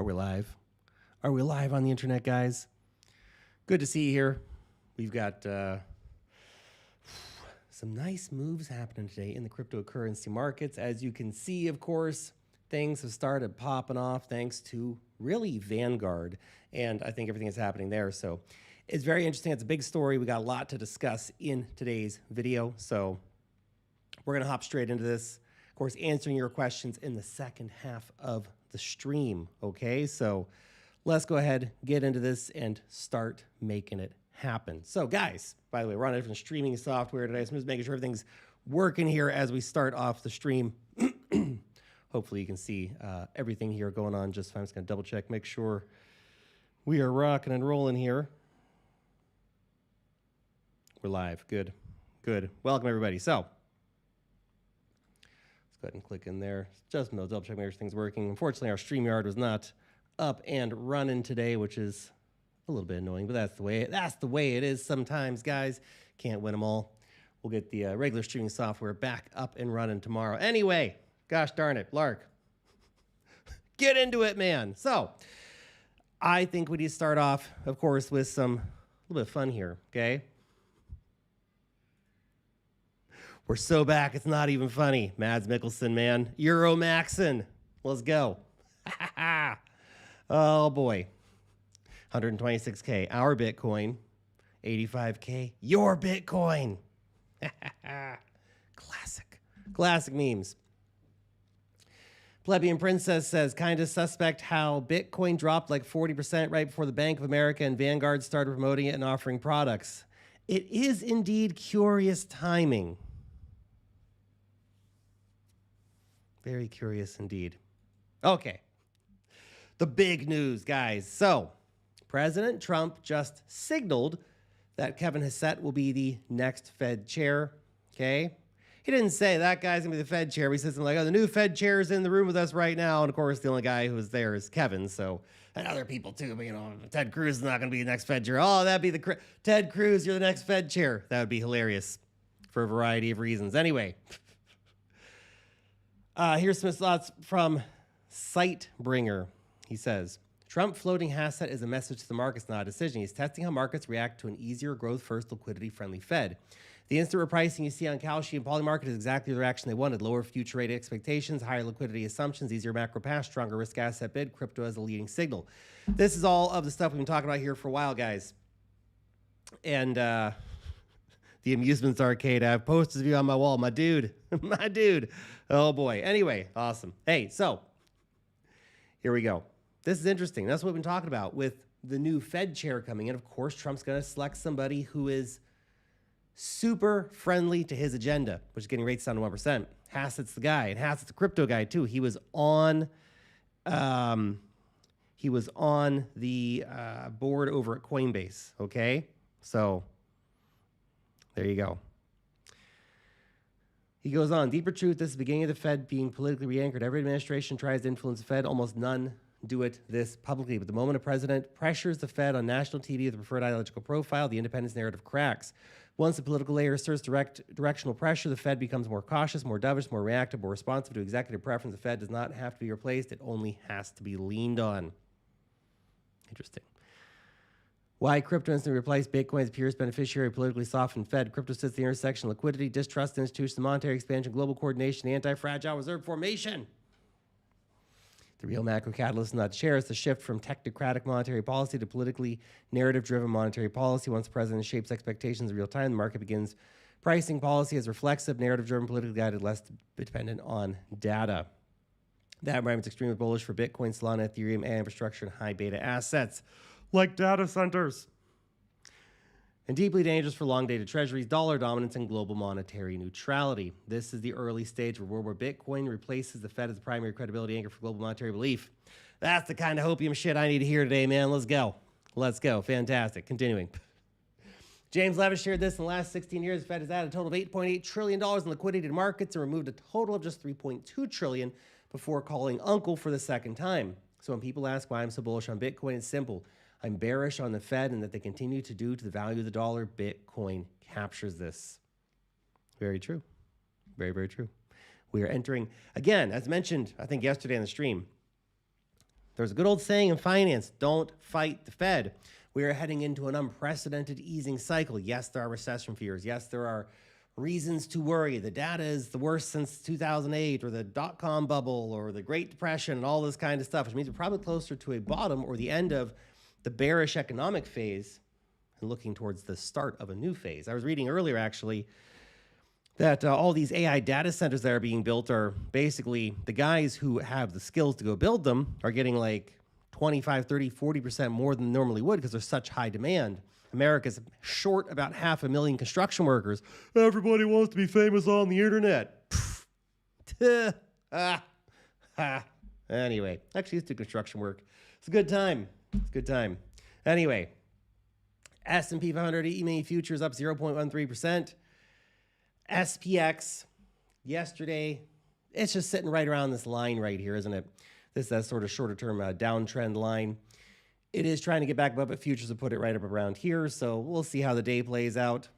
Are we live? Are we live on the internet, guys? Good to see you here. We've got some nice moves happening today in the cryptocurrency markets. As you can see, of course, things have started popping off thanks to really Vanguard. And I think everything is happening there. So it's very interesting. It's a big story. We got a lot to discuss in today's video. So we're going to hop straight into this. Of course, answering your questions in the second half of the stream. Okay, so let's go ahead, get into this, and start making it happen. So, guys, by the way, we're on a different streaming software today, so I'm just making sure everything's working here as we start off the stream. Hopefully, you can see everything here going on just fine. I'm just going to double check, make sure we are rocking and rolling here. We're live. Good. Good. Welcome, everybody. So, go ahead and click in there. Just double check, make sure everything's working. Unfortunately, our StreamYard was not up and running today, which is a little bit annoying, but that's the way it is sometimes, guys. Can't win them all. We'll get the regular streaming software back up and running tomorrow. Anyway, gosh darn it, Lark. Get into it, man. So, I think we need to start off, of course, with a little bit of fun here, okay? We're so back, it's not even funny. Mads Mikkelsen, man. Euro maxing. Let's go. Oh, boy. 126K. Our Bitcoin. 85K. Your Bitcoin. Classic. Classic memes. Plebeian Princess says, kind of suspect how Bitcoin dropped like 40% right before the Bank of America and Vanguard started promoting it and offering products. It is indeed curious timing. Very curious indeed. Okay. The big news, guys. So, President Trump just signaled that Kevin Hassett will be the next Fed chair. Okay. He didn't say that guy's going to be the Fed chair. He said something like, oh, the new Fed chair is in the room with us right now. And of course, the only guy who's there is Kevin. So, and other people too. But, Ted Cruz is not going to be the next Fed chair. Oh, that'd be Ted Cruz, you're the next Fed chair. That would be hilarious for a variety of reasons. Anyway. Here's some thoughts from Sightbringer. He says, Trump floating Hassett is a message to the markets, not a decision. He's testing how markets react to an easier growth-first, liquidity-friendly Fed. The instant repricing you see on Kalshi and Poly market is exactly the reaction they wanted. Lower future rate expectations, higher liquidity assumptions, easier macro pass, stronger risk asset bid, crypto as a leading signal. This is all of the stuff we've been talking about here for a while, guys. And the Amusements Arcade. I have posters of you on my wall. My dude. My dude. Oh, boy. Anyway, awesome. Hey, so here we go. This is interesting. That's what we've been talking about with the new Fed chair coming in. Of course, Trump's going to select somebody who is super friendly to his agenda, which is getting rates down to 1%. Hassett's the guy. And Hassett's a crypto guy, too. He was on the board over at Coinbase, okay? So there you go. He goes on, deeper truth, this is the beginning of the Fed being politically re-anchored. Every administration tries to influence the Fed. Almost none do it this publicly. But the moment a president pressures the Fed on national TV with a preferred ideological profile, the independence narrative cracks. Once the political layer asserts directional pressure, the Fed becomes more cautious, more dovish, more reactive, more responsive to executive preference. The Fed does not have to be replaced. It only has to be leaned on. Interesting. Why crypto instantly replaced Bitcoin's purest beneficiary, politically softened Fed. Crypto sits at the intersection of liquidity, distrust, institutional monetary expansion, global coordination, anti-fragile reserve formation. The real macro catalyst is not shares, the shift from technocratic monetary policy to politically narrative-driven monetary policy. Once the president shapes expectations in real time, the market begins pricing policy as reflexive, narrative-driven, politically guided, less dependent on data. That environment is extremely bullish for Bitcoin, Solana, Ethereum, and infrastructure and high beta assets like data centers. And deeply dangerous for long-dated treasuries, dollar dominance, and global monetary neutrality. This is the early stage of a world where Bitcoin replaces the Fed as the primary credibility anchor for global monetary belief. That's the kind of hopium shit I need to hear today, man. Let's go. Let's go. Fantastic. Continuing. James Levis shared this in the last 16 years. The Fed has added a total of $8.8 trillion in liquidity to markets and removed a total of just $3.2 trillion before calling uncle for the second time. So when people ask why I'm so bullish on Bitcoin, it's simple. I'm bearish on the Fed and that they continue to do to the value of the dollar. Bitcoin captures this. Very true. Very, very true. We are entering, again, as mentioned, I think yesterday on the stream, There's a good old saying in finance, don't fight the Fed. We are heading into an unprecedented easing cycle. Yes, there are recession fears. Yes, there are reasons to worry. The data is the worst since 2008 or the dot-com bubble or the Great Depression and all this kind of stuff, which means we're probably closer to a bottom or the end of the bearish economic phase and looking towards the start of a new phase. I was reading earlier, actually, that all these AI data centers that are being built are basically the guys who have the skills to go build them are getting like 25, 30, 40% more than normally would because there's such high demand. America's short about 500,000 construction workers. Everybody wants to be famous on the internet. Anyway, actually used to do construction work. It's a good time. It's a good time. Anyway, S&P 500 E-mini futures up 0.13%. SPX yesterday, it's just sitting right around this line right here, isn't it? This is that sort of shorter term downtrend line. It is trying to get back above it. Futures have put it right up around here, so we'll see how the day plays out.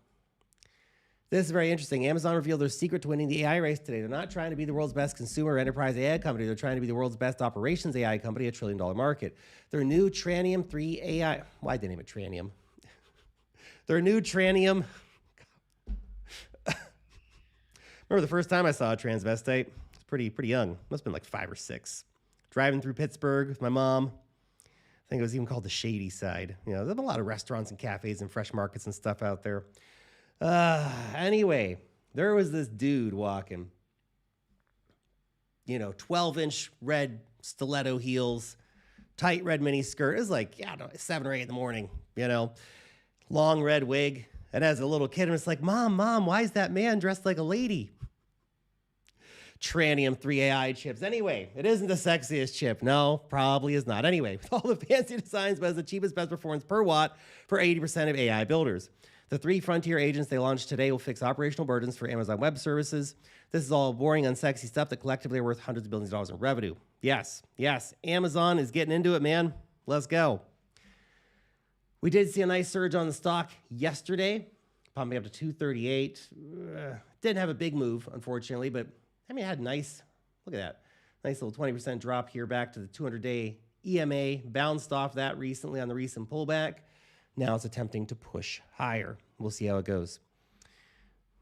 This is very interesting. Amazon revealed their secret to winning the AI race today. They're not trying to be the world's best consumer enterprise AI company. They're trying to be the world's best operations AI company, $1 trillion market. Their new Tranium 3 AI... Why'd they name it Tranium? Their new Tranium... Remember the first time I saw a transvestite? I was pretty young. Must have been like 5 or 6. Driving through Pittsburgh with my mom. I think it was even called the Shady Side. You know, there's a lot of restaurants and cafes and fresh markets and stuff out there. Anyway, there was this dude walking. 12-inch red stiletto heels, tight red mini skirt. It was like, 7 or 8 in the morning, long red wig. And as a little kid, and it's like, Mom, why is that man dressed like a lady? Tranium 3 AI chips. Anyway, it isn't the sexiest chip. No, probably is not. Anyway, with all the fancy designs, but it's the cheapest, best performance per watt for 80% of AI builders. The 3 frontier agents they launched today will fix operational burdens for Amazon Web Services. This is all boring, unsexy stuff that collectively are worth hundreds of billions of dollars in revenue. Yes, Amazon is getting into it, man. Let's go. We did see a nice surge on the stock yesterday, pumping up to 238. Didn't have a big move, unfortunately, but it had a nice, look at that, nice little 20% drop here back to the 200-day EMA. Bounced off that recently on the recent pullback. Now it's attempting to push higher. We'll see how it goes.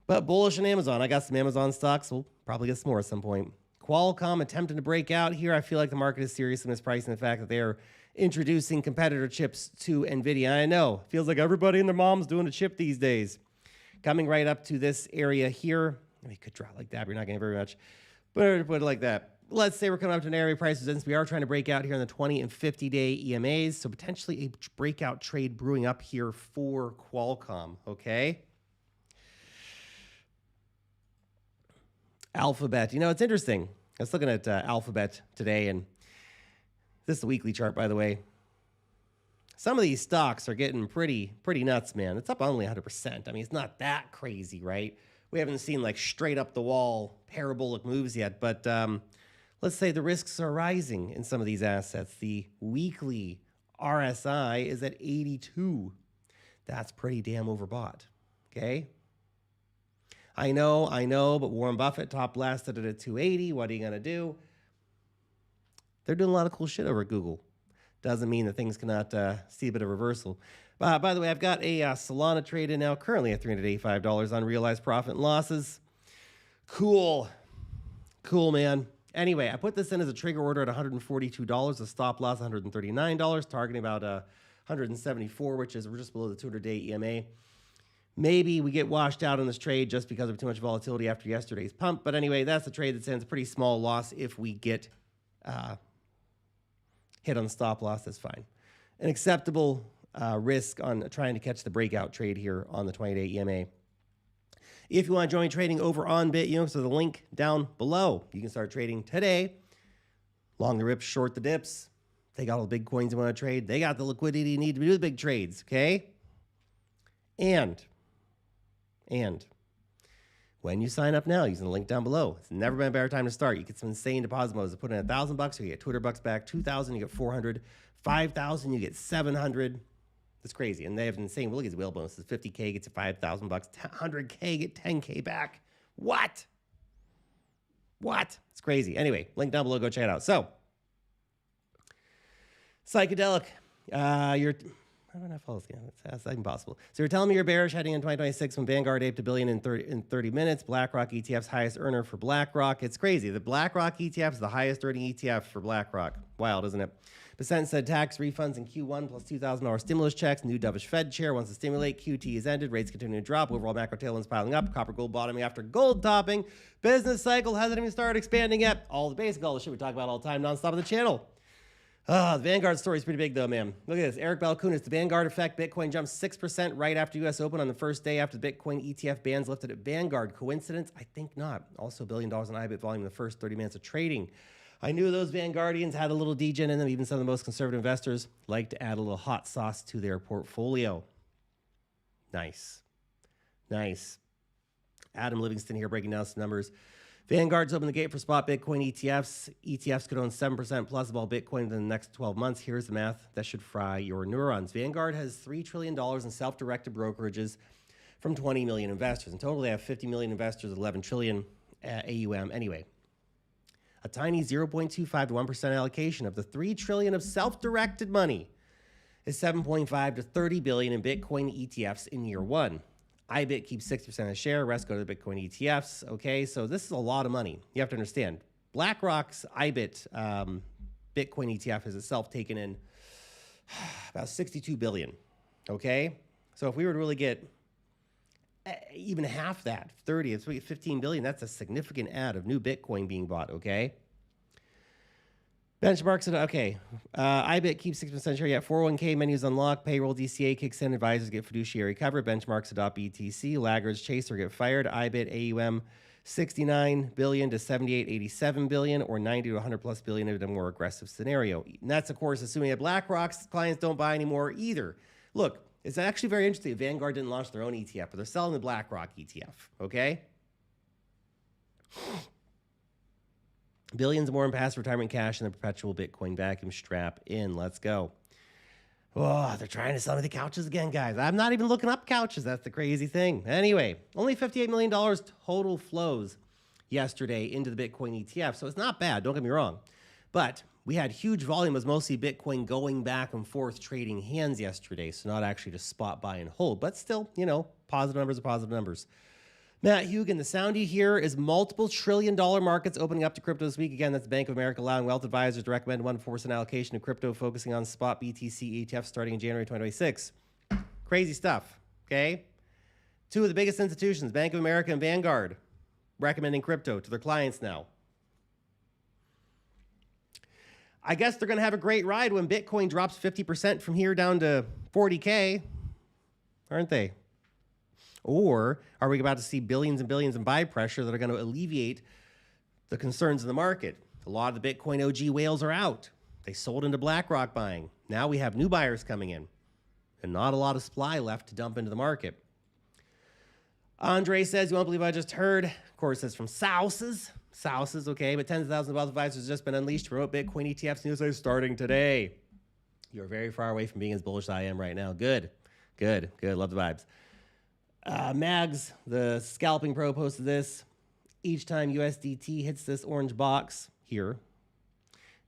But bullish on Amazon. I got some Amazon stocks. We'll probably get some more at some point. Qualcomm attempting to break out here. I feel like the market is serious in this price and the fact that they are introducing competitor chips to NVIDIA. I know, feels like everybody and their mom's doing a chip these days. Coming right up to this area here. I mean, it could drop like that, but you're not getting very much. But put it like that. Let's say we're coming up to an area of price resistance. We are trying to break out here in the 20 and 50-day EMAs. So potentially a breakout trade brewing up here for Qualcomm, okay? Alphabet. It's interesting. I was looking at Alphabet today, and this is the weekly chart, by the way. Some of these stocks are getting pretty nuts, man. It's up only 100%. I mean, it's not that crazy, right? We haven't seen like straight up the wall parabolic moves yet, but let's say the risks are rising in some of these assets. The weekly RSI is at 82. That's pretty damn overbought, okay? I know, but Warren Buffett top blasted it at 280. What are you going to do? They're doing a lot of cool shit over at Google. Doesn't mean that things cannot see a bit of reversal. By the way, I've got a Solana trade in now, currently at $385 unrealized profit and losses. Cool, man. Anyway, I put this in as a trigger order at $142, a stop loss $139, targeting about 174, which is just below the 200-day EMA. Maybe we get washed out on this trade just because of too much volatility after yesterday's pump. But anyway, that's the trade that sends a pretty small loss if we get hit on the stop loss. That's fine. An acceptable risk on trying to catch the breakout trade here on the 20-day EMA. If you want to join trading over on Bit, so the link down below. You can start trading today. Long the rips, short the dips. They got all the big coins you want to trade. They got the liquidity you need to do the big trades, okay? And when you sign up now using the link down below, it's never been a better time to start. You get some insane deposit modes. Put in $1,000, you get $200 back. $2,000, you get $400. $5,000, you get $700. That's crazy. And they have insane, look at these whale bonuses. $50K gets you $5,000. $100K, get $10K back. What? It's crazy. Anyway, link down below. Go check it out. So, Psychedelic. I don't have follows. Yeah, that's impossible. So you're telling me you're bearish heading in 2026 when Vanguard aped $1 billion in 30 minutes. BlackRock ETF's highest earner for BlackRock. It's crazy. The BlackRock ETF is the highest earning ETF for BlackRock. Wild, isn't it? Percent said tax refunds in Q1 plus $2,000 stimulus checks. New dovish Fed chair wants to stimulate. QT is ended. Rates continue to drop. Overall macro tailwinds piling up. Copper gold bottoming after gold topping. Business cycle hasn't even started expanding yet. All the shit we talk about all the time nonstop on the channel. The Vanguard story is pretty big, though, man. Look at this. Eric Balkunis, the Vanguard effect. Bitcoin jumped 6% right after U.S. Open on the first day after the Bitcoin ETF bans lifted at Vanguard. Coincidence? I think not. Also, $1 billion in IBIT volume in the first 30 minutes of trading. I knew those Vanguardians had a little degen in them. Even some of the most conservative investors like to add a little hot sauce to their portfolio. Nice. Nice. Adam Livingston here breaking down some numbers. Vanguard's opened the gate for spot Bitcoin ETFs. ETFs could own 7% plus of all Bitcoin in the next 12 months. Here's the math that should fry your neurons. Vanguard has $3 trillion in self-directed brokerages from 20 million investors. In total, they have 50 million investors, 11 trillion AUM. Anyway, a tiny 0.25 to 1% allocation of the 3 trillion of self-directed money is 7.5 to 30 billion in Bitcoin ETFs in year one. IBIT keeps 60% of the share, rest go to the Bitcoin ETFs. Okay, so this is a lot of money. You have to understand. BlackRock's IBIT Bitcoin ETF has itself taken in about 62 billion. Okay, so if we were to really get even half that, 30, it's 15 billion, that's a significant add of new Bitcoin being bought. Okay. Benchmarks, okay. IBIT keeps 6% share yet. 401k menus unlocked. Payroll DCA kicks in. Advisors get fiduciary cover. Benchmarks adopt BTC. Laggards chase or get fired. IBIT AUM 69 billion to 78.87 billion or 90 to 100 plus billion in a more aggressive scenario. And that's, of course, assuming that BlackRock's clients don't buy anymore either. Look, it's actually very interesting. Vanguard didn't launch their own ETF, but they're selling the BlackRock ETF, okay? Billions more in past retirement cash and the perpetual Bitcoin vacuum. Strap in. Let's go. Oh, they're trying to sell me the couches again, guys. I'm not even looking up couches. That's the crazy thing. Anyway, only $58 million total flows yesterday into the Bitcoin ETF. So it's not bad. Don't get me wrong. But we had huge volume. It was mostly Bitcoin going back and forth trading hands yesterday. So not actually just spot buy and hold. But still, you know, positive numbers are positive numbers. Matt Hugan, the sound you hear is multiple trillion-dollar markets opening up to crypto this week. Again, that's Bank of America allowing wealth advisors to recommend 1% allocation to crypto, focusing on spot BTC ETFs starting in January 2026. Crazy stuff, okay? Two of the biggest institutions, Bank of America and Vanguard, recommending crypto to their clients now. I guess they're going to have a great ride when Bitcoin drops 50% from here down to 40K, aren't they? Or are we about to see billions and billions in buy pressure that are going to alleviate the concerns in the market? A lot of the Bitcoin OG whales are out. They sold into BlackRock buying. Now we have new buyers coming in and not a lot of supply left to dump into the market. Andre says, you won't believe I just heard. Of course, that's from Souses. Souses, okay, but tens of thousands of wealth advisors have just been unleashed to promote Bitcoin ETFs. News is starting today. You're very far away from being as bullish as I am right now. Good, good, good. Love the vibes. Mags, the scalping pro, posted this. Each time USDT hits this orange box here,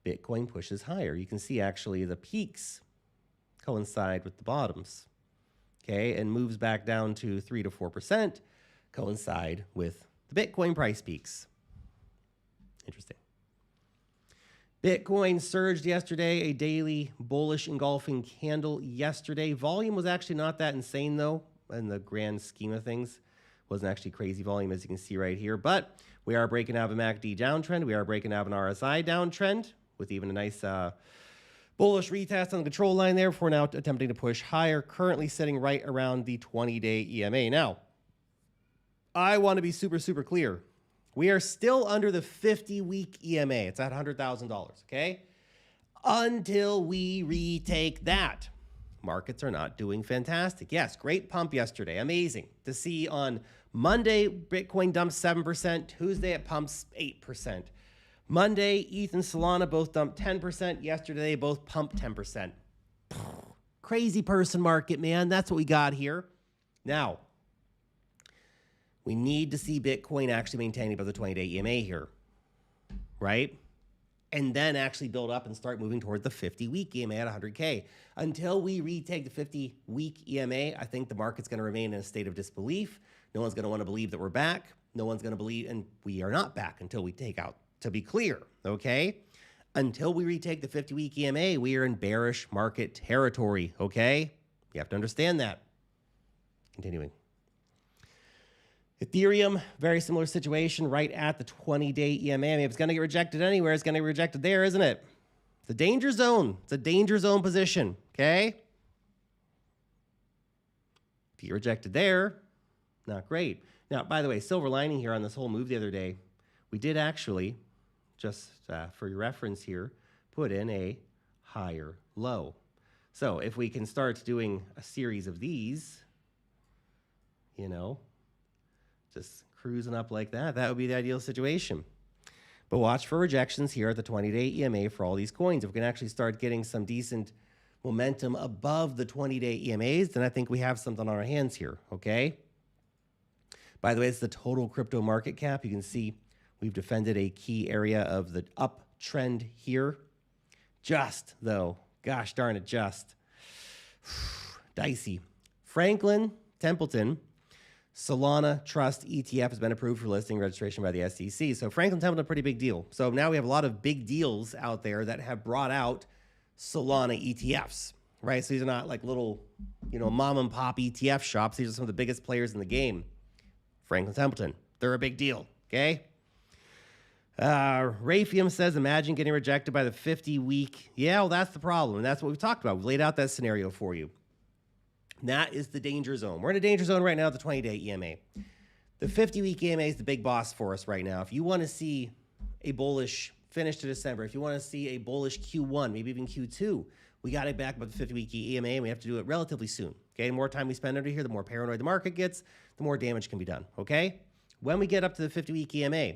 Bitcoin pushes higher. You can see actually the peaks coincide with the bottoms, okay, and moves back down to 3 to 4%, coincide with the Bitcoin price peaks. Interesting. Bitcoin surged yesterday, a daily bullish engulfing candle yesterday. Volume was actually not that insane, though. In the grand scheme of things, wasn't actually crazy volume, as you can see right here. But we are breaking out of a MACD downtrend. We are breaking out of an RSI downtrend with even a nice bullish retest on the control line there before now attempting to push higher, currently sitting right around the 20-day EMA. Now, I want to be super, super clear. We are still under the 50-week EMA. It's at $100,000, okay? Until we retake that. Markets are not doing fantastic. Yes, great pump yesterday. Amazing to see on Monday, Bitcoin dumped 7%. Tuesday, it pumps 8%. Monday, ETH and Solana both dumped 10%. Yesterday, they both pumped 10%. Crazy person market, man. That's what we got here. Now, we need to see Bitcoin actually maintaining above the 20-day EMA here, right? and then actually build up and start moving towards the 50-week EMA at 100K. Until we retake the 50-week EMA, I think the market's going to remain in a state of disbelief. No one's going to want to believe that we're back. No one's going to believe, and we are not back until we take out, to be clear, okay? Until we retake the 50-week EMA, we are in bearish market territory, okay? You have to understand that. Continuing. Ethereum, very similar situation, right at the 20-day EMA. I mean, if it's going to get rejected anywhere, it's going to get rejected there, isn't it? It's a danger zone. It's a danger zone position, okay? If you get rejected there, not great. Now, by the way, silver lining here on this whole move the other day, we did actually, just for your reference here, put in a higher low. So if we can start doing a series of these, you know, just cruising up like that, that would be the ideal situation. But watch for rejections here at the 20-day EMA for all these coins. If we can actually start getting some decent momentum above the 20-day EMAs, then I think we have something on our hands here, okay? By the way, it's the total crypto market cap. You can see we've defended a key area of the uptrend here. Just, though, gosh darn it, just. Dicey. Franklin Templeton Solana Trust ETF has been approved for listing registration by the SEC. So Franklin Templeton, a pretty big deal. So now we have a lot of big deals out there that have brought out Solana ETFs, right? So these are not like little, you know, mom and pop ETF shops. These are some of the biggest players in the game. Franklin Templeton, they're a big deal, okay? Rayfium says, imagine getting rejected by the 50-week. Yeah, well, that's the problem, and that's what we've talked about. We've laid out that scenario for you. That is the danger zone. We're in a danger zone right now at the 20-day EMA. The 50-week EMA is the big boss for us right now. If you want to see a bullish finish to December, if you want to see a bullish Q1, maybe even Q2, we got it back about the 50-week EMA, and we have to do it relatively soon. Okay, the more time we spend under here, the more paranoid the market gets, the more damage can be done, okay? When we get up to the 50-week EMA,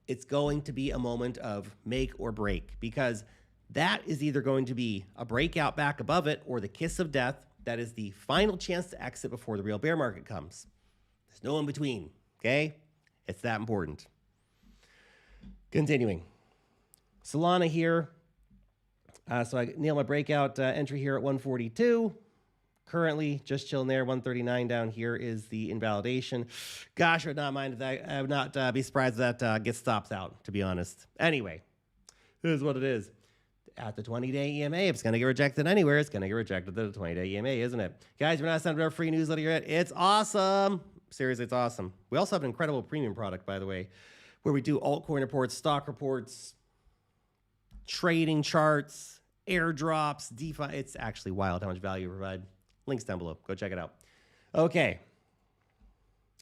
it's going to be a moment of make or break, because that is either going to be a breakout back above it or the kiss of death. That is the final chance to exit before the real bear market comes. There's no in between, okay? It's that important. Continuing. Solana here. So I nailed my breakout entry here at 142. Currently just chilling there. 139 down here is the invalidation. Gosh, I would not mind if that. I would not be surprised if that gets stopped out, to be honest. Anyway, it is what it is. At the 20-day EMA, if it's going to get rejected anywhere, it's going to get rejected at the 20-day EMA, isn't it? Guys, we're not signed up to our free newsletter yet. It's awesome. Seriously, it's awesome. We also have an incredible premium product, by the way, where we do altcoin reports, stock reports, trading charts, airdrops, DeFi. It's actually wild how much value we provide. Links down below. Go check it out. Okay.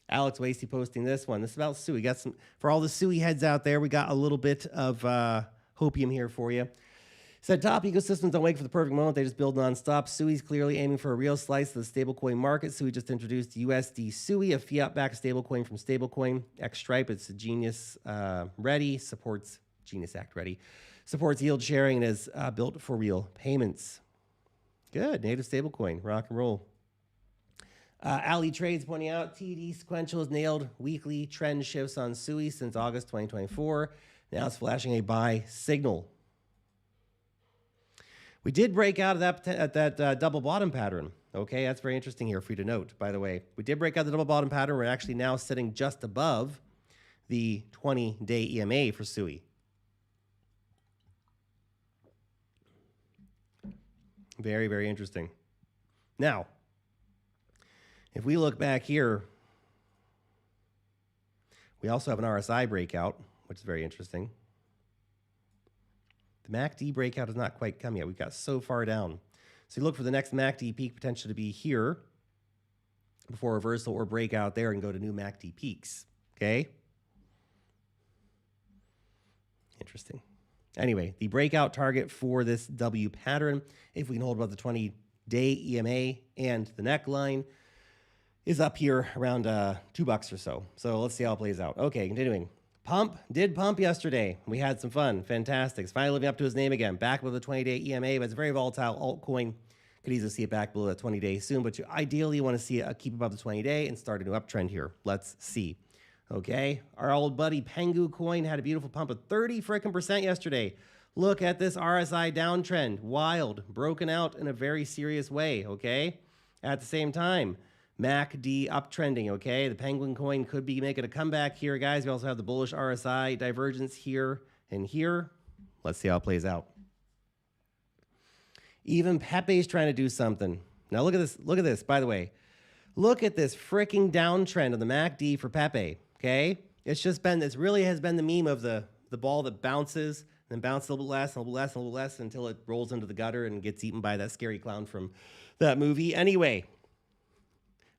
Alex Wasey posting this one. This is about SUI. Got some for all the SUI heads out there. We got a little bit of hopium here for you. Said top ecosystems don't wait for the perfect moment. They just build nonstop. SUI's clearly aiming for a real slice of the stablecoin market. SUI just introduced USD SUI, a fiat-backed stablecoin from stablecoin. X-Stripe, it's a Genius ready, supports Genius Act ready, supports yield sharing, and is built for real payments. Good, native stablecoin, rock and roll. Ali Trades pointing out TD Sequential has nailed weekly trend shifts on SUI since August 2024. Now it's flashing a buy signal. We did break out of that double bottom pattern. Okay, that's very interesting here for you to note, by the way. We did break out the double bottom pattern. We're actually now sitting just above the 20-day EMA for SUI. Very, very interesting. Now, if we look back here, we also have an RSI breakout, which is very interesting. The MACD breakout has not quite come yet. We've got so far down. So you look for the next MACD peak potential to be here before reversal or breakout there and go to new MACD peaks. Okay? Interesting. Anyway, the breakout target for this W pattern, if we can hold above the 20-day EMA and the neckline, is up here around $2 or so. So let's see how it plays out. Okay, continuing. Pump did pump yesterday. We had some fun. Fantastic. It's finally living up to his name again. Back with the 20-day EMA, but it's a very volatile altcoin. Could easily see it back below the 20-day soon, but you ideally want to see it keep above the 20-day and start a new uptrend here. Let's see. Okay. Our old buddy Pengu coin had a beautiful pump of 30% yesterday. Look at this RSI downtrend. Wild. Broken out in a very serious way, okay? At the same time, MACD uptrending, okay? The Penguin coin could be making a comeback here, guys. We also have the bullish RSI divergence here and here. Let's see how it plays out. Even Pepe's trying to do something. Now look at this. Look at this, by the way. Look at this freaking downtrend of the MACD for Pepe, okay? It's just been, this really has been the meme of the ball that bounces, then bounces a little bit less, a little less, a little less until it rolls into the gutter and gets eaten by that scary clown from that movie. Anyway,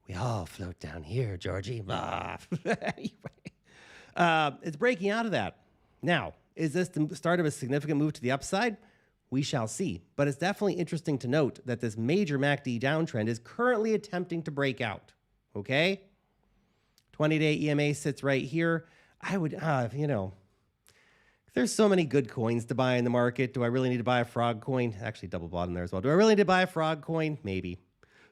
we all float down here, Georgie. Anyway, it's breaking out of that. Now, is this the start of a significant move to the upside? We shall see. But it's definitely interesting to note that this major MACD downtrend is currently attempting to break out. Okay? 20-day EMA sits right here. I would, there's so many good coins to buy in the market. Do I really need to buy a frog coin? Actually, double bottom there as well. Do I really need to buy a frog coin? Maybe.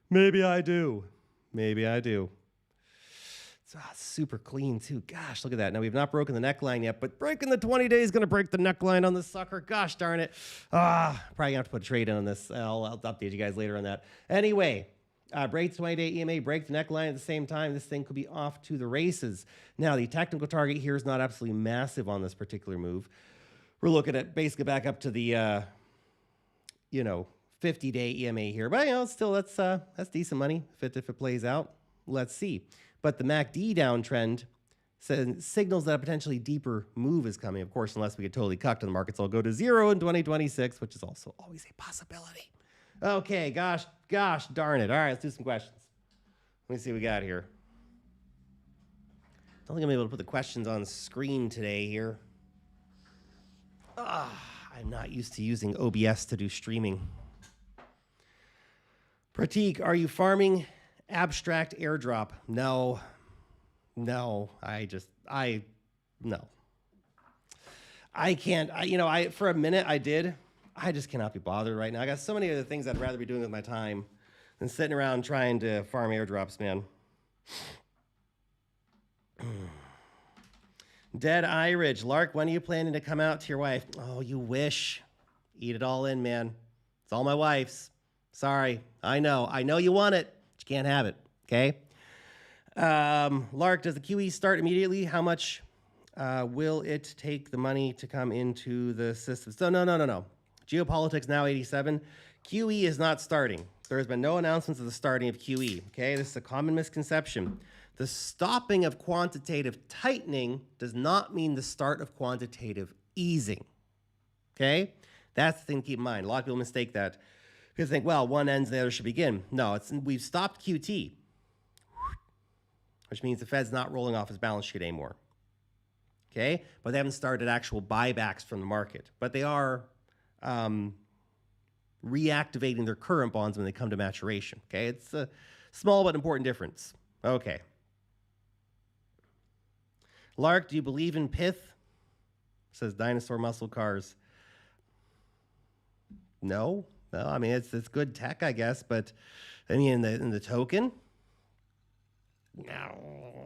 Maybe I do. Maybe I do. It's super clean too. Gosh, look at that. Now we've not broken the neckline yet, but breaking the 20 days is going to break the neckline on this sucker. Gosh darn it. Probably going to have to put a trade in on this. I'll update you guys later on that. Anyway, break 20-day EMA, break the neckline at the same time. This thing could be off to the races. Now the technical target here is not absolutely massive on this particular move. We're looking at basically back up to the, 50-day EMA here. But, still that's decent money if it plays out. Let's see. But the MACD downtrend signals that a potentially deeper move is coming, of course, unless we get totally cucked and the markets all go to zero in 2026, which is also always a possibility. Okay, gosh darn it. All right, let's do some questions. Let me see what we got here. I don't think I'm able to put the questions on screen today here. I'm not used to using OBS to do streaming. Pratik, are you farming abstract airdrop? No, no. I can't. For a minute I did. I just cannot be bothered right now. I got so many other things I'd rather be doing with my time than sitting around trying to farm airdrops, man. Dead Eye Ridge. Lark, when are you planning to come out to your wife? Oh, you wish. Eat it all in, man. It's all my wife's. Sorry. I know you want it. But you can't have it. Okay? Lark, does the QE start immediately? How much will it take the money to come into the system? So no. Geopolitics now 87. QE is not starting. There has been no announcements of the starting of QE. Okay, this is a common misconception. The stopping of quantitative tightening does not mean the start of quantitative easing. Okay, that's the thing to keep in mind. A lot of people mistake that because they think, well, one ends, the other should begin. No, we've stopped QT, which means the Fed's not rolling off his balance sheet anymore. Okay, but they haven't started actual buybacks from the market, but they are reactivating their current bonds when they come to maturation. Okay, it's a small but important difference. Okay. Lark, do you believe in pith? Says dinosaur muscle cars. No. I mean it's good tech, I guess, but I mean in the token. No.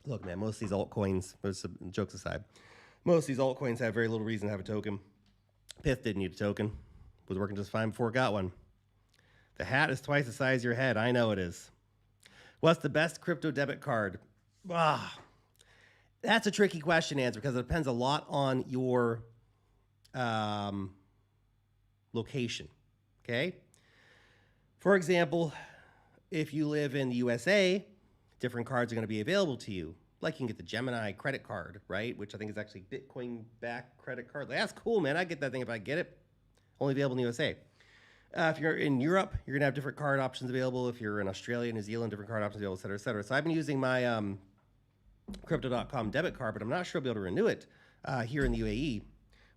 Look, man, most of these altcoins, jokes aside, most of these altcoins have very little reason to have a token. Pith didn't need a token. Was working just fine before it got one. The hat is twice the size of your head. I know it is. What's the best crypto debit card? That's a tricky question to answer because it depends a lot on your location. Okay? For example, if you live in the USA, different cards are going to be available to you. Like you can get the Gemini credit card, right? Which I think is actually Bitcoin-backed credit card. That's cool, man. I get that thing if I get it. Only available in the USA. If you're in Europe, you're going to have different card options available. If you're in Australia, New Zealand, different card options available, et cetera, et cetera. So I've been using my Crypto.com debit card, but I'm not sure I'll be able to renew it here in the UAE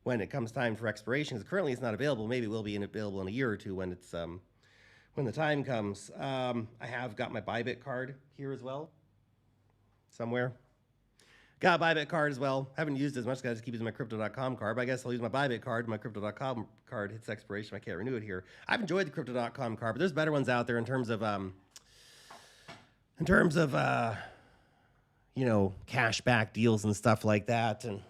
when it comes time for expiration. Because currently it's not available. Maybe it will be available in a year or two when it's when the time comes. I have got my Bybit card here as well, somewhere. Got a Bybit card as well. Haven't used it as much because I just keep using my Crypto.com card, but I guess I'll use my Bybit card. My Crypto.com card hits expiration. I can't renew it here. I've enjoyed the Crypto.com card, but there's better ones out there in terms of cash back deals and stuff like that. And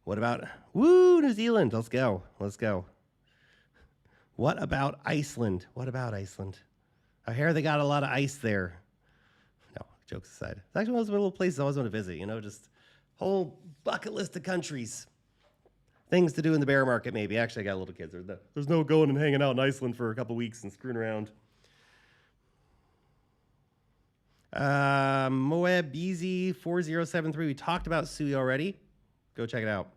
what about, New Zealand? Let's go. What about Iceland? I hear they got a lot of ice there. No, jokes aside. It's actually one of those little places I always want to visit, just whole bucket list of countries. Things to do in the bear market, maybe. Actually, I got little kids. There's no going and hanging out in Iceland for a couple weeks and screwing around. Moab BZ 4073. We talked about SUI already. Go check it out.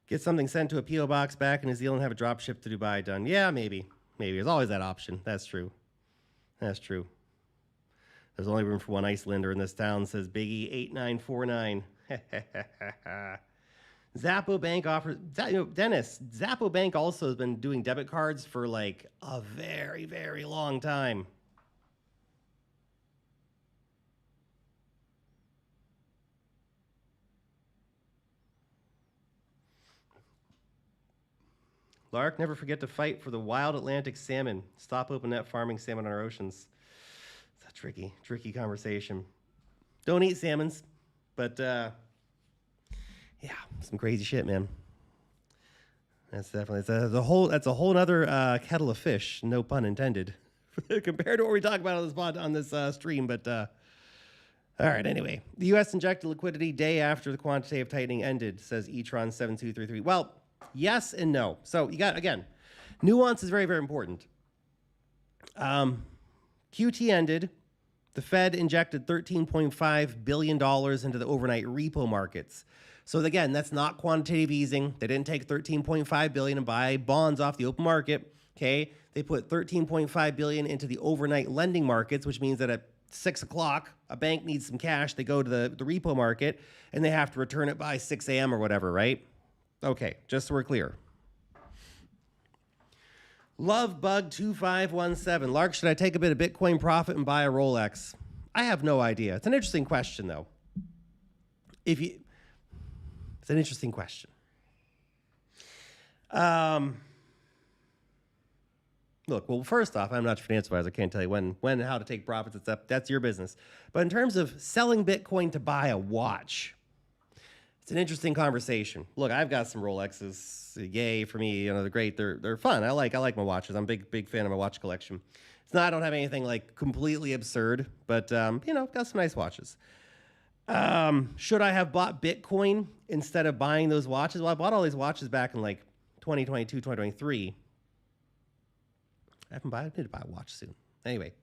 Get something sent to a P.O. box back in New Zealand, have a drop ship to Dubai done. Yeah, maybe. There's always that option. That's true. There's only room for one Icelander in this town, says Biggie 8949. Zappo Bank offers, Dennis, Zappo Bank also has been doing debit cards for like a very, very long time. Lark, never forget to fight for the wild Atlantic salmon. Stop open net farming salmon on our oceans. It's a tricky conversation. Don't eat salmons, but yeah, some crazy shit, man. That's definitely that's a whole other kettle of fish, no pun intended, compared to what we talk about on this stream. But all right, anyway, the U.S. injected liquidity day after the quantitative tightening ended, says Etron 7233. Well, yes and no. So you got, again, nuance is very, very important. QT ended. The Fed injected $13.5 billion into the overnight repo markets. So again, that's not quantitative easing. They didn't take $13.5 billion and buy bonds off the open market. Okay, they put $13.5 billion into the overnight lending markets, which means that at 6 o'clock, a bank needs some cash. They go to the repo market and they have to return it by 6 a.m. or whatever, right? Okay, just so we're clear. Lovebug2517. Lark, should I take a bit of Bitcoin profit and buy a Rolex? I have no idea. It's an interesting question, though. It's an interesting question. Look, well, first off, I'm not your financial advisor. I can't tell you when and how to take profits. That's your business. But in terms of selling Bitcoin to buy a watch, it's an interesting conversation. Look, I've got some Rolexes. Yay for me. They're great. They're fun. I like my watches. I'm a big fan of my watch collection. It's not, I don't have anything like completely absurd, but got some nice watches. Should I have bought Bitcoin instead of buying those watches? Well, I bought all these watches back in like 2022, 2023. I need to buy a watch soon. Anyway.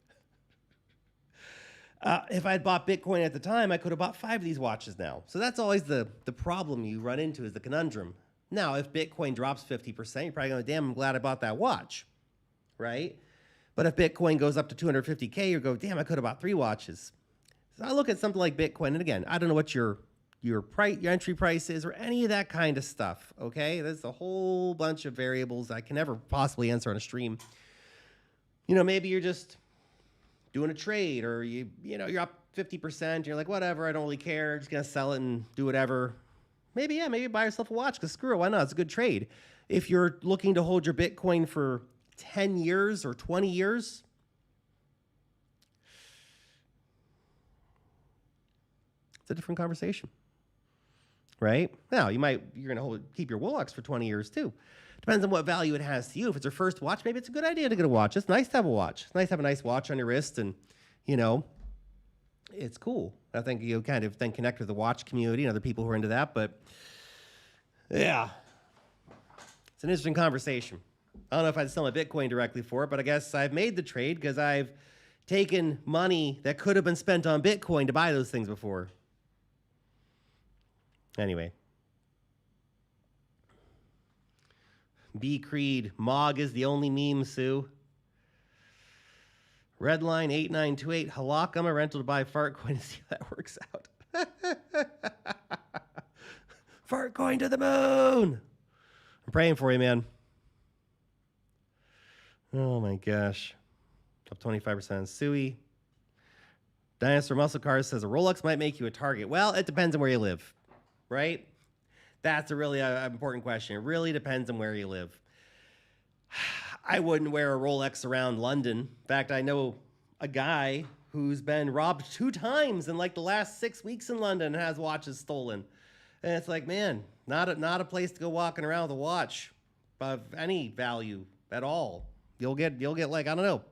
If I had bought Bitcoin at the time, I could have bought 5 of these watches now. So that's always the problem you run into, is the conundrum. Now, if Bitcoin drops 50%, you're probably going to, damn, I'm glad I bought that watch, right? But if Bitcoin goes up to 250K, you go, damn, I could have bought 3 watches. So I look at something like Bitcoin, and again, I don't know what your entry price is or any of that kind of stuff, okay? There's a whole bunch of variables I can never possibly answer on a stream. Maybe you're just doing a trade, or you're up 50%, you're like, whatever, I don't really care, I'm just gonna sell it and do whatever. Maybe buy yourself a watch, because screw it, why not? It's a good trade. If you're looking to hold your Bitcoin for 10 years or 20 years, it's a different conversation, right? Now, you're gonna keep your Rolex for 20 years too. Depends on what value it has to you. If it's your first watch, maybe it's a good idea to get a watch. It's nice to have a watch. It's nice to have a nice watch on your wrist, and it's cool. I think you kind of then connect with the watch community and other people who are into that. But yeah, it's an interesting conversation. I don't know if I'd sell my Bitcoin directly for it, but I guess I've made the trade because I've taken money that could have been spent on Bitcoin to buy those things before. Anyway. B. Creed, Mog is the only meme, Sue. Redline 8928, Halak, I'm a rental to buy Fartcoin to see how that works out. Fartcoin to the moon! I'm praying for you, man. Oh my gosh. Up 25%. Sui. Dinosaur Muscle Cars says a Rolex might make you a target. Well, it depends on where you live, right? That's a really important question. It really depends on where you live. I wouldn't wear a Rolex around London. In fact, I know a guy who's been robbed 2 times in like the last 6 weeks in London and has watches stolen. And it's like, man, not a place to go walking around with a watch of any value at all. You'll get like, I don't know,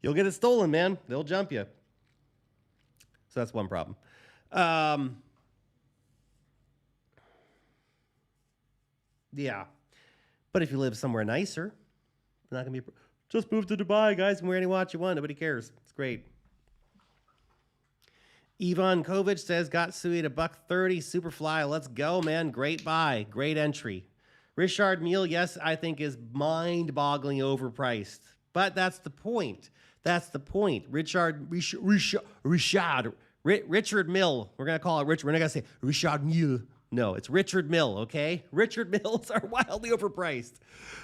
you'll get it stolen, man. They'll jump you. So that's one problem. Yeah, but if you live somewhere nicer, it's not gonna be. Just move to Dubai, guys. You can wear any watch you want. Nobody cares. It's great. Ivan Kovic says, got Sui at $1.30. Superfly. Let's go, man. Great buy. Great entry. Richard Mille, yes, I think is mind-boggling overpriced. But that's the point. That's the point. Richard Mille. We're going to call it Richard. We're not going to say Richard Mille. No, it's Richard Mille, okay? Richard Milles are wildly overpriced.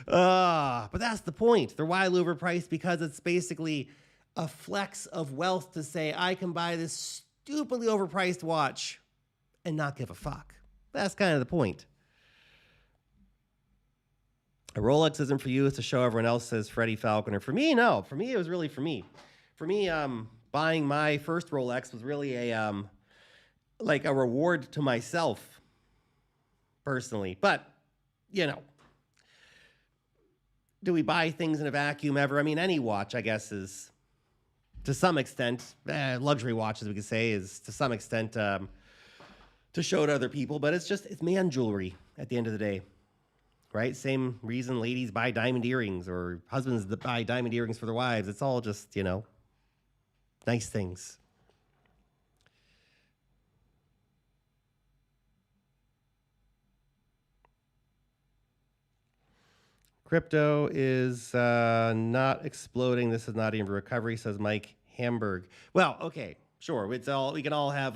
But that's the point. They're wildly overpriced because it's basically a flex of wealth to say, I can buy this stupidly overpriced watch and not give a fuck. That's kind of the point. A Rolex isn't for you, it's to show everyone else, says Freddie Falconer. For me, no. For me, it was really for me. For me, buying my first Rolex was really like a reward to myself, personally. But, you know, do we buy things in a vacuum ever? I mean, any watch, I guess, is to some extent, luxury watches, we could say, is to some extent to show to other people. But it's man jewelry at the end of the day, right? Same reason ladies buy diamond earrings or husbands that buy diamond earrings for their wives. It's all just, you know, nice things. Crypto is not exploding. This is not even a recovery, says Mike Hamburg. Well, okay, sure. It's all, we can all have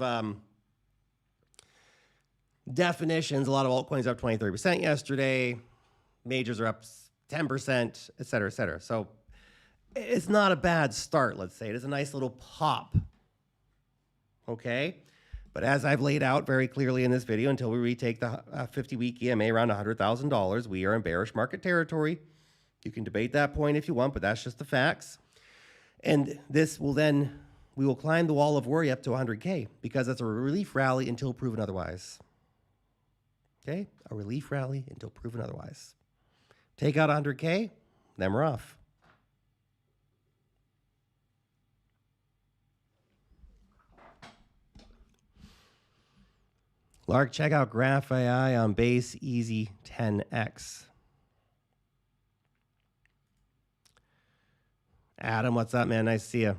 definitions. A lot of altcoins up 20, 30% yesterday. Majors are up 10%, et cetera, et cetera. So it's not a bad start, let's say. It is a nice little pop. Okay? But as I've laid out very clearly in this video, until we retake the 50-week EMA around $100,000, we are in bearish market territory. You can debate that point if you want, but that's just the facts. And this will then, we will climb the wall of worry up to 100K because that's a relief rally until proven otherwise. Okay? A relief rally until proven otherwise. Take out 100K, then we're off. Lark, check out Graph AI on base easy 10x. Adam, what's up, man? Nice to see you.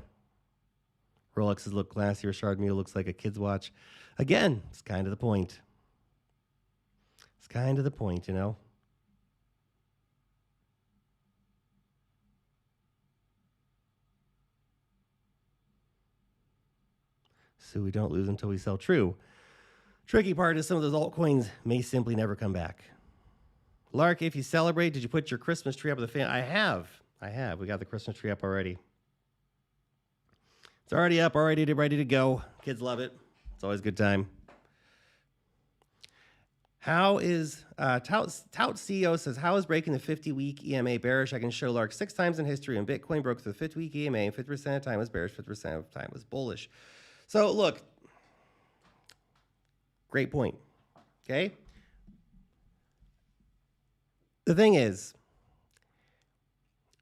Rolexes look classy. Richard Mille looks like a kid's watch. Again, it's kind of the point. It's kind of the point, you know? So we don't lose until we sell true. Tricky part is some of those altcoins may simply never come back. Lark, if you celebrate, did you put your Christmas tree up with the fan? I have. We got the Christmas tree up already. It's already up, already ready to go. Kids love it. It's always a good time. How is, Tout CEO says, how is breaking the 50-week EMA bearish? I can show Lark 6 times in history when Bitcoin broke the 50-week EMA and 50% of the time was bearish, 50% of the time was bullish. So look, great point, okay? The thing is,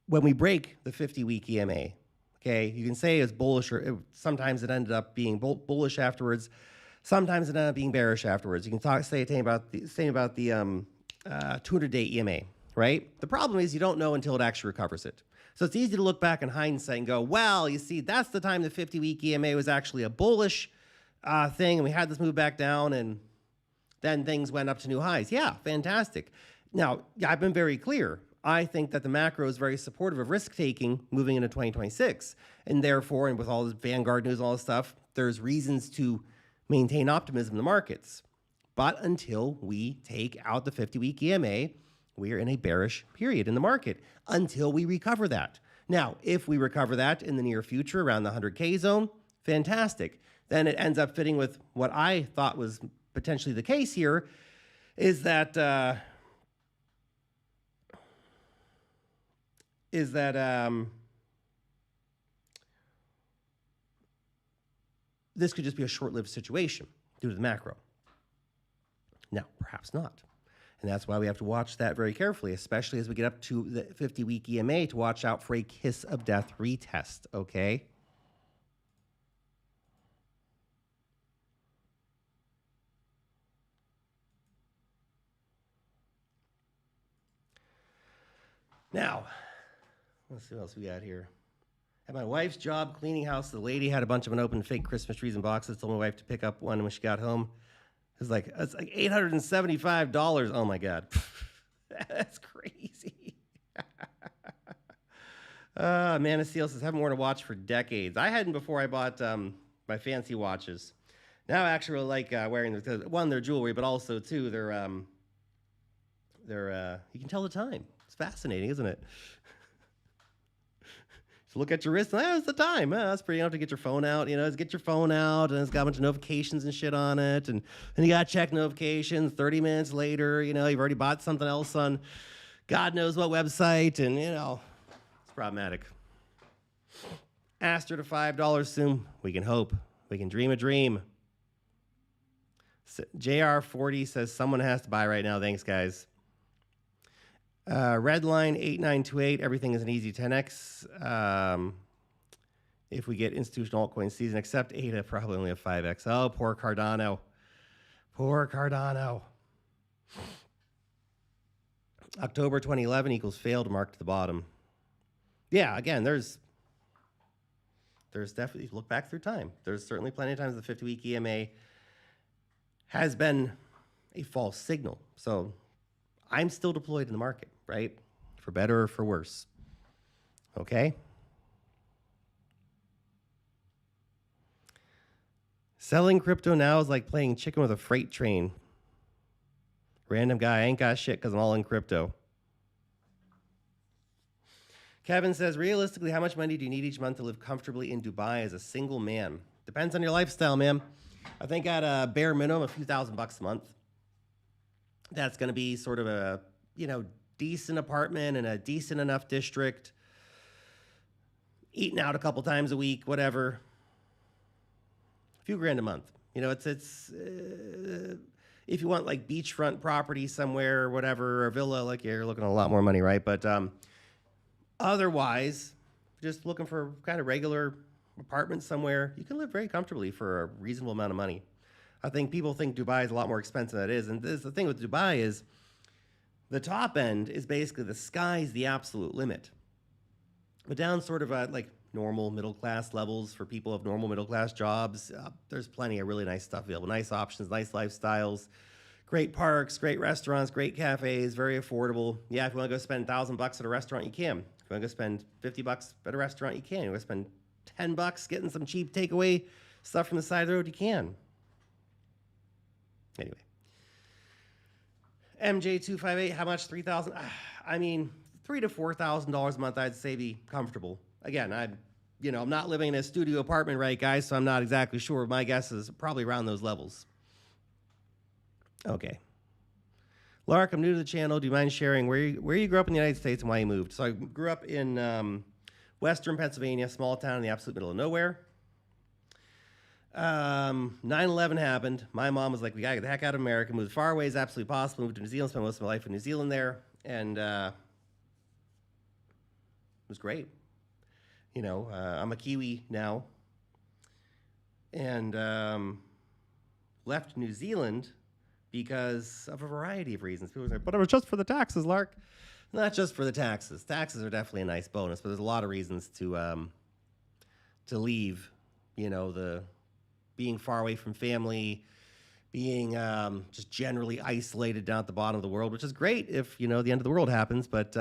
when we break the 50-week EMA, okay, you can say it's bullish, or sometimes it ended up being bullish afterwards. Sometimes it ended up being bearish afterwards. You can say about the 200-day EMA, right? The problem is you don't know until it actually recovers it. So it's easy to look back in hindsight and go, well, you see, that's the time the 50-week EMA was actually a bullish thing, and we had this move back down, and then things went up to new highs. Yeah, fantastic. Now, I've been very clear. I think that the macro is very supportive of risk-taking moving into 2026, and therefore, and with all this Vanguard news and all this stuff, there's reasons to maintain optimism in the markets. But until we take out the 50-week EMA, we are in a bearish period in the market until we recover that. Now, if we recover that in the near future around the 100K zone, fantastic. Then it ends up fitting with what I thought was potentially the case here, is that is that this could just be a short-lived situation due to the macro. Now, perhaps not. And that's why we have to watch that very carefully, especially as we get up to the 50-week EMA to watch out for a kiss of death retest, okay? Now, let's see what else we got here. At my wife's job cleaning house, the lady had a bunch of unopened fake Christmas trees and boxes. Told my wife to pick up one when she got home. It's like $875. Oh my God. That's crazy. Amanda Seal says, haven't worn a watch for decades. I hadn't before I bought my fancy watches. Now I actually really like wearing them because one, they're jewelry, but also two, they're you can tell the time. It's fascinating, isn't it? So look at your wrist and that's the time. That's pretty. You don't have to get your phone out. You know, just get your phone out and it's got a bunch of notifications and shit on it. And then you got to check notifications 30 minutes later. You know, you've already bought something else on God knows what website. And, you know, it's problematic. Asked her to $5 soon. We can hope. We can dream a dream. JR40 says someone has to buy right now. Thanks, guys. Redline 8928. Everything is an easy 10x. If we get institutional altcoin season, except ADA, probably only a 5x. Oh, poor Cardano. Poor Cardano. October 2011 equals failed, mark to the bottom. Yeah, again, there's definitely, look back through time. There's certainly plenty of times the 50-week EMA has been a false signal. So I'm still deployed in the market, right? For better or for worse. Okay? Selling crypto now is like playing chicken with a freight train. Random guy, I ain't got shit because I'm all in crypto. Kevin says, realistically, how much money do you need each month to live comfortably in Dubai as a single man? Depends on your lifestyle, man. I think at a bare minimum, a few $1,000s a month. That's going to be sort of a, you know, decent apartment in a decent enough district. Eating out a couple times a week, whatever. A few grand a month. You know, it's if you want like beachfront property somewhere or whatever, or a villa, like you're looking at a lot more money, right? But otherwise, just looking for kind of regular apartment somewhere, you can live very comfortably for a reasonable amount of money. I think people think Dubai is a lot more expensive than it is. And this, the thing with Dubai is the top end is basically the sky's the absolute limit. But down sort of at like normal middle class levels for people of normal middle class jobs, there's plenty of really nice stuff available. Nice options, nice lifestyles, great parks, great restaurants, great cafes, very affordable. Yeah, if you want to go spend $1,000 at a restaurant, you can. If you want to go spend $50 at a restaurant, you can. If you want to spend $10 getting some cheap takeaway stuff from the side of the road, you can. Anyway. MJ258, how much? $3,000? I mean, $3,000 to $4,000 a month, I'd say be comfortable. Again, I'm not living in a studio apartment, right, guys? So I'm not exactly sure. My guess is probably around those levels. Okay. Lark, I'm new to the channel. Do you mind sharing where you grew up in the United States and why you moved? So I grew up in Western Pennsylvania, small town in the absolute middle of nowhere. 9/11 happened. My mom was like, we gotta get the heck out of America, move as far away as absolutely possible, moved to New Zealand, spent most of my life in New Zealand there, and it was great. You know, I'm a Kiwi now, and left New Zealand because of a variety of reasons. People say, but it was just for the taxes, Lark. Not just for the taxes. Taxes are definitely a nice bonus, but there's a lot of reasons to leave. You know, the being far away from family, being just generally isolated down at the bottom of the world, which is great if, you know, the end of the world happens, but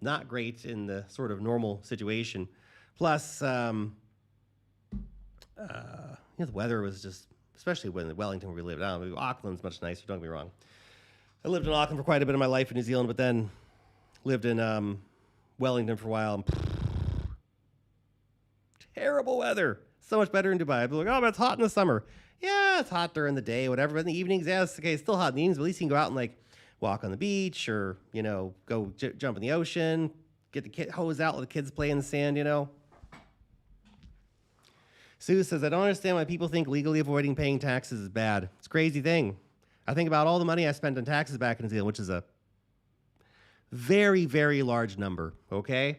not great in the sort of normal situation. Plus, the weather was just, especially when in Wellington where we lived. I don't know, Auckland's much nicer, don't get me wrong. I lived in Auckland for quite a bit of my life in New Zealand, but then lived in Wellington for a while. Terrible weather. So much better in Dubai. I'd be like, oh, but it's hot in the summer. Yeah, it's hot during the day, whatever. But in the evenings, yeah, it's okay. It's still hot in the evenings, but at least you can go out and like walk on the beach or, you know, go jump in the ocean. Get the hose out, let the kids play in the sand, you know. Sue says, I don't understand why people think legally avoiding paying taxes is bad. It's a crazy thing. I think about all the money I spent on taxes back in New Zealand, which is a very, very large number, okay?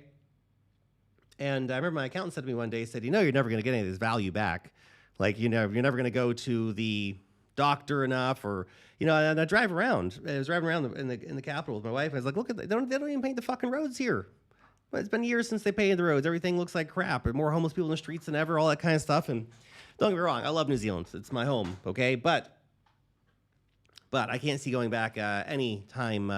And I remember my accountant said to me one day, he said, you know, you're never going to get any of this value back. Like, you know, you're never going to go to the doctor enough, or, you know, and I drive around. I was driving around in the capital with my wife, and I was like, look at that. They don't even paint the fucking roads here. But it's been years since they painted the roads. Everything looks like crap. There are more homeless people in the streets than ever, all that kind of stuff. And don't get me wrong, I love New Zealand. It's my home, okay? But I can't see going back any time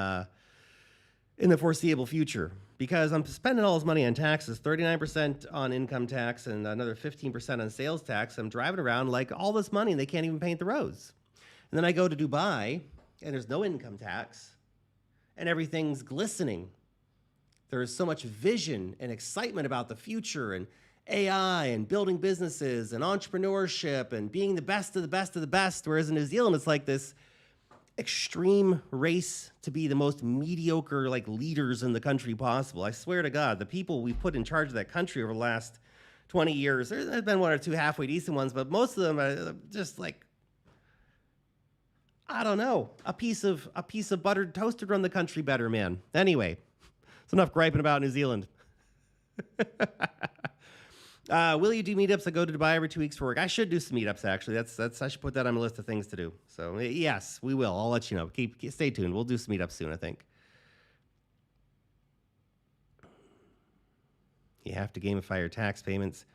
in the foreseeable future, because I'm spending all this money on taxes, 39% on income tax and another 15% on sales tax. I'm driving around like all this money and they can't even paint the roads. And then I go to Dubai and there's no income tax and everything's glistening. There's so much vision and excitement about the future and AI and building businesses and entrepreneurship and being the best of the best of the best. Whereas in New Zealand, it's like this extreme race to be the most mediocre like leaders in the country possible. I swear to God, the people we've put in charge of that country over the last 20 years, there's been one or two halfway decent ones, but most of them are just like, I don't know, a piece of buttered toast would run the country better, man. Anyway, it's enough griping about New Zealand. Will you do meetups? I go to Dubai every 2 weeks for work. I should do some meetups, actually. I should put that on my list of things to do. So, yes, we will. I'll let you know. Stay tuned. We'll do some meetups soon, I think. You have to gamify your tax payments.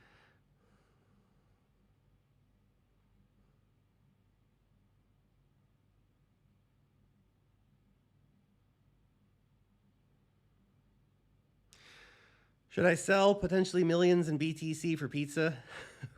Should I sell potentially millions in BTC for pizza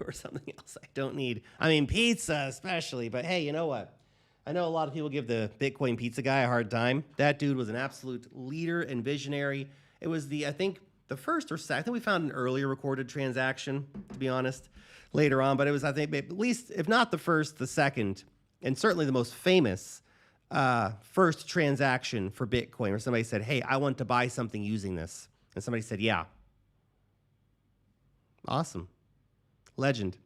or something else I don't need? I mean, pizza especially, but hey, you know what? I know a lot of people give the Bitcoin pizza guy a hard time. That dude was an absolute leader and visionary. It was I think the first or second, I think we found an earlier recorded transaction, to be honest, later on, but it was, I think, at least, if not the first, the second, and certainly the most famous first transaction for Bitcoin, where somebody said, hey, I want to buy something using this. And somebody said, yeah. Awesome. Legend.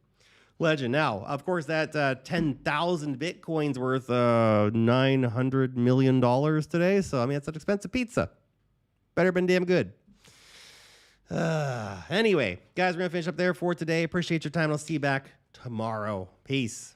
Now, of course, that 10,000 Bitcoins worth $900 million today. So, I mean, it's an expensive pizza. Better been damn good. Anyway, guys, we're going to finish up there for today. Appreciate your time. I'll see you back tomorrow. Peace.